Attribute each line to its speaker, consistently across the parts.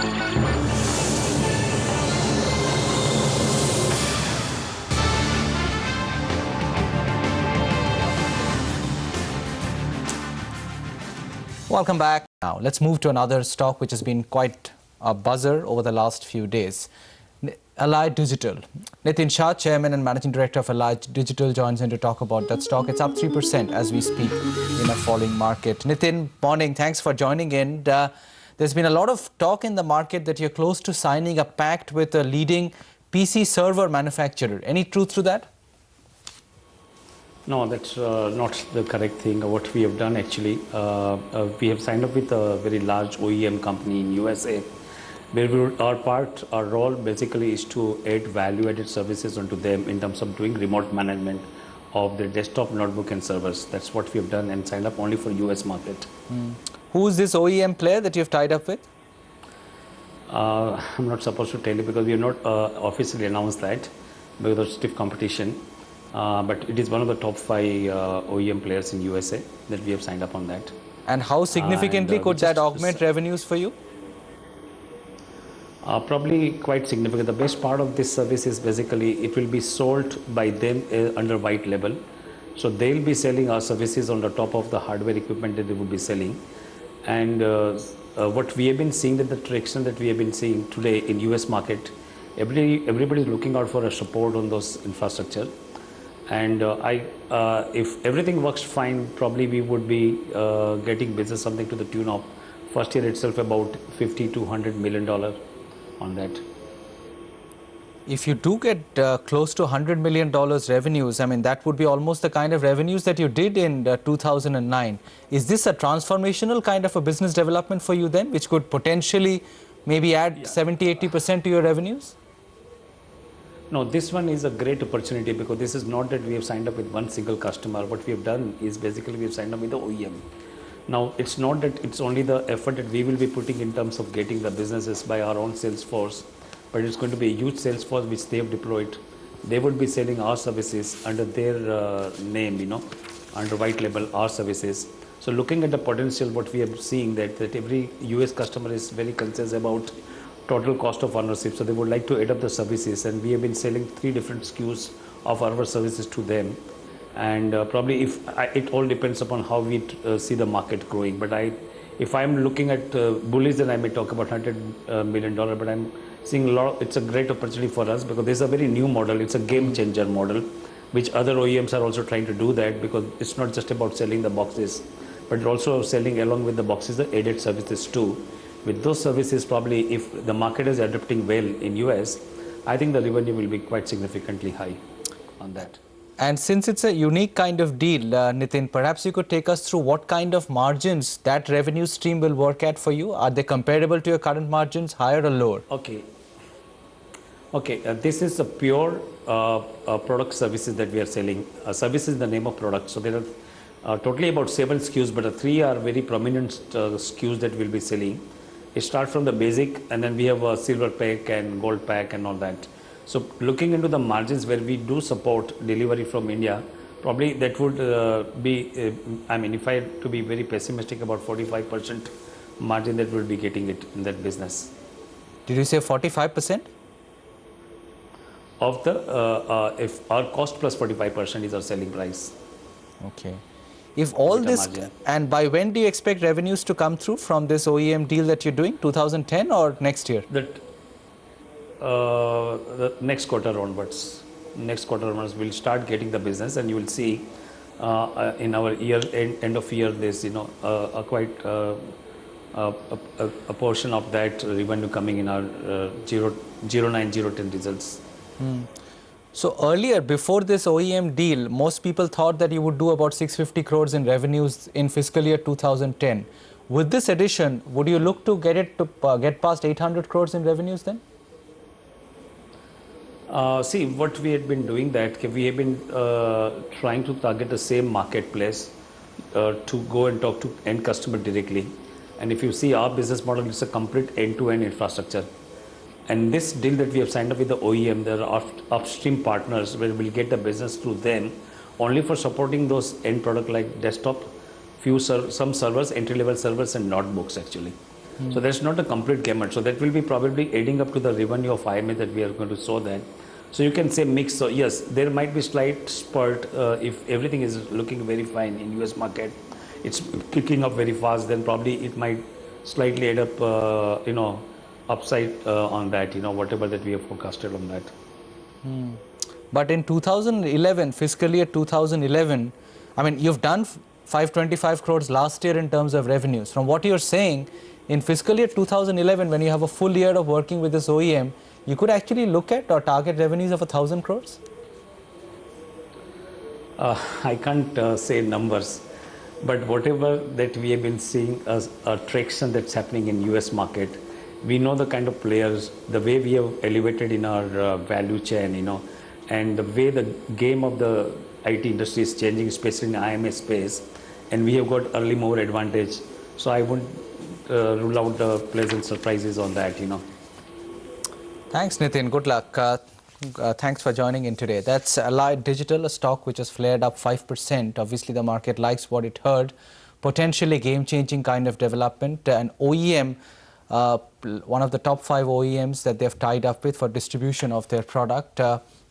Speaker 1: Welcome back. Now, let's move to another stock which has been quite a buzzer over the last few days. Allied Digital. Nitin Shah, Chairman and Managing Director of Allied Digital, joins in to talk about that stock. It's up 3% as we speak in a falling market. Nitin, morning. Thanks for joining in. There's been a lot of talk in the market that you're close to signing a pact with a leading PC server manufacturer. Any truth to that?
Speaker 2: No, that's not the correct thing. What we have done actually, we have signed up with a very large OEM company in USA, where our role basically is to add value-added services onto them in terms of doing remote management of their desktop, notebook, and servers. That's what we have done and signed up only for US market.
Speaker 1: Who is this OEM player that you've tied up with?
Speaker 2: I'm not supposed to tell you because we have not officially announced that because of stiff competition. But it is one of the top 5 OEM players in USA that we have signed up on that.
Speaker 1: And how significantly could that augment revenues for you?
Speaker 2: Probably quite significant. The best part of this service is basically it will be sold by them under white label. So they'll be selling our services on the top of the hardware equipment that they will be selling. And what we have been seeing, that the traction that we have been seeing today in US market, everybody is looking out for a support on those infrastructure. And if everything works fine, probably we would be getting business something to the tune of first year itself about $50 to $100 million on that.
Speaker 1: If you do get close to $100 million revenues, I mean, that would be almost the kind of revenues that you did in 2009. Is this a transformational kind of a business development for you then, which could potentially maybe add 70–80% to your revenues?
Speaker 2: No, this one is a great opportunity because this is not that we have signed up with one single customer. What we have done is basically we have signed up with the OEM. Now, it's not that it's only the effort that we will be putting in terms of getting the businesses by our own sales force, but it's going to be a huge sales force which they have deployed. They would be selling our services under their name, under white label, our services. So looking at the potential, what we are seeing that every US customer is very concerned about total cost of ownership, so they would like to add up the services, and we have been selling 3 different SKUs of our services to them. And probably it all depends upon how we see the market growing. But if I'm looking at bullish, then I may talk about $100 million. But I'm seeing it's a great opportunity for us because this is a very new model. It's a game changer model, which other OEMs are also trying to do that, because it's not just about selling the boxes, but also selling along with the boxes the added services too. With those services, probably if the market is adapting well in US, I think the revenue will be quite significantly high on that.
Speaker 1: And since it's a unique kind of deal, Nitin, perhaps you could take us through what kind of margins that revenue stream will work at for you. Are they comparable to your current margins, higher or lower?
Speaker 2: Okay. This is a pure product services that we are selling. Service is the name of product. So there are totally about 7 SKUs, but 3 are very prominent SKUs that we'll be selling. It starts from the basic, and then we have a silver pack and gold pack and all that. So looking into the margins where we do support delivery from India, probably that would be, I mean, if I have to be very pessimistic, about 45% margin that we'll be getting it in that business.
Speaker 1: Did you say 45%?
Speaker 2: Of the, if our cost plus 45% is our selling price.
Speaker 1: Okay. If all this, and by when do you expect revenues to come through from this OEM deal that you're doing, 2010 or next year?
Speaker 2: The next quarter onwards. Next quarter onwards, we'll start getting the business, and you will see in our end of year, there's a quite a portion of that revenue coming in our 09-010 results.
Speaker 1: So earlier, before this OEM deal, most people thought that you would do about 650 crores in revenues in fiscal year 2010. With this addition, would you look to get past 800 crores in revenues then?
Speaker 2: See, what we had been doing that, we have been trying to target the same marketplace to go and talk to end customer directly. And if you see our business model, it's a complete end-to-end infrastructure. And this deal that we have signed up with the OEM, there are upstream partners where we'll get the business through them only for supporting those end product like desktop, some servers, entry-level servers and notebooks actually. So that's not a complete gamut. So that will be probably adding up to the revenue of IMA that we are going to show that. So you can say mix. So yes, there might be slight spurt if everything is looking very fine in US market. It's kicking up very fast. Then probably it might slightly add up, upside on that. Whatever that we have forecasted on that.
Speaker 1: But in 2011, fiscal year 2011, I mean, you've done 525 crores last year in terms of revenues. From what you're saying, in fiscal year 2011, when you have a full year of working with this OEM, you could actually look at or target revenues of 1,000 crores?
Speaker 2: I can't say numbers, but whatever that we have been seeing as a traction that's happening in US market, we know the kind of players, the way we have elevated in our value chain, and the way the game of the IT industry is changing, especially in IMA space, and we have got early mover advantage. So I wouldn't rule out the pleasant surprises on that,
Speaker 1: Thanks, Nitin. Good luck. Thanks for joining in today. That's Allied Digital, a stock which has flared up 5%. Obviously, the market likes what it heard. Potentially game-changing kind of development. An OEM, one of the top 5 OEMs that they've tied up with for distribution of their product.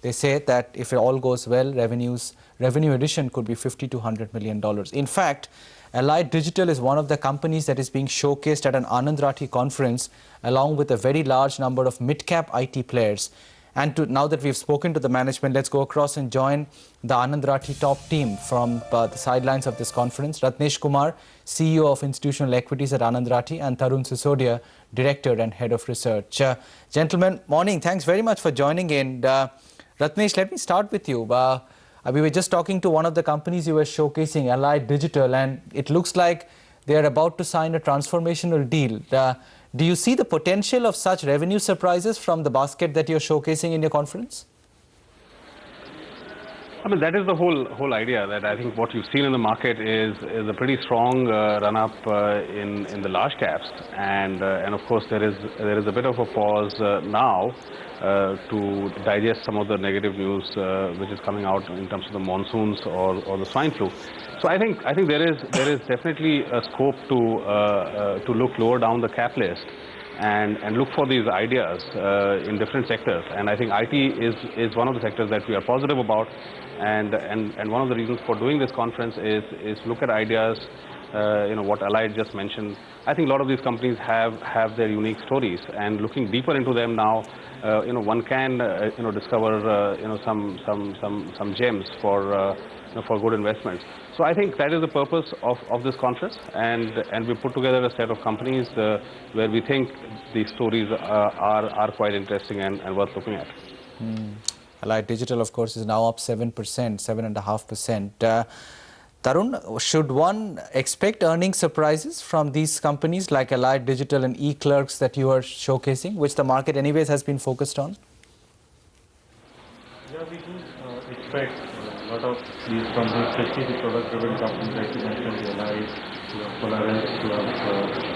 Speaker 1: They say that if it all goes well, revenue addition could be $50 to $100 million. In fact, Allied Digital is one of the companies that is being showcased at an Anand Rathi conference, along with a very large number of mid-cap IT players. And now that we've spoken to the management, let's go across and join the Anand Rathi top team from the sidelines of this conference. Ratnesh Kumar, CEO of Institutional Equities at Anand Rathi, and Tarun Sisodia, Director and Head of Research. Gentlemen, morning. Thanks very much for joining in. Ratnesh, let me start with you. We were just talking to one of the companies you were showcasing, Allied Digital, and it looks like they are about to sign a transformational deal. Do you see the potential of such revenue surprises from the basket that you're showcasing in your conference?
Speaker 3: I mean, that is the whole idea, that I think what you've seen in the market is a pretty strong run-up in the large caps, and of course there is a bit of a pause now to digest some of the negative news which is coming out in terms of the monsoons or the swine flu. So I think there is definitely a scope to look lower down the cap list and look for these ideas in different sectors. And I think IT is one of the sectors that we are positive about. And one of the reasons for doing this conference is look at ideas, what Allied just mentioned. I think a lot of these companies have their unique stories, and looking deeper into them now, one can discover some gems for good investments. So I think that is the purpose of this conference, and we put together a set of companies where we think these stories are quite interesting and worth looking at.
Speaker 1: Allied Digital, of course, is now up 7%, 7.5%. Tarun, should one expect earnings surprises from these companies like Allied Digital and eClerx that you are showcasing, which the market anyways has been focused on?
Speaker 4: Yeah, we do expect a lot of these companies, especially the product-driven companies like you mentioned, the Allied, Polaris,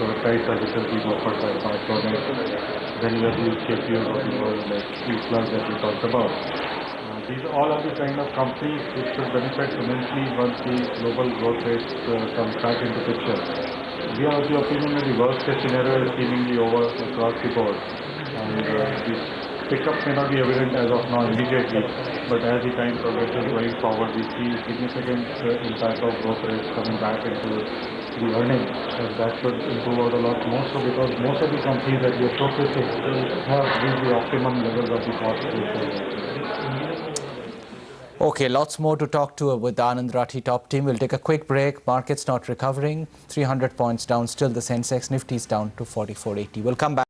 Speaker 4: productized services being offered by Mycronic. Then you have these KPOs of the world like eClerx that we talked about. These all are the kind of companies which should benefit immensely once the global growth rates come back into picture. We are of the opinion that the worst case scenario is seemingly over across the board. And the pickup may not be evident as of now immediately, but as the time progresses going forward, we see significant impact of growth rates coming back into the earnings, and that should improve out a lot more so, because most of the companies that we are showcasing have reached the optimum levels of the cost ratio.
Speaker 1: Okay, lots more to talk to with the Anand Rathi top team. We'll take a quick break. Market's not recovering. 300 points down. Still the Sensex. Nifty's down to 4480. We'll come back.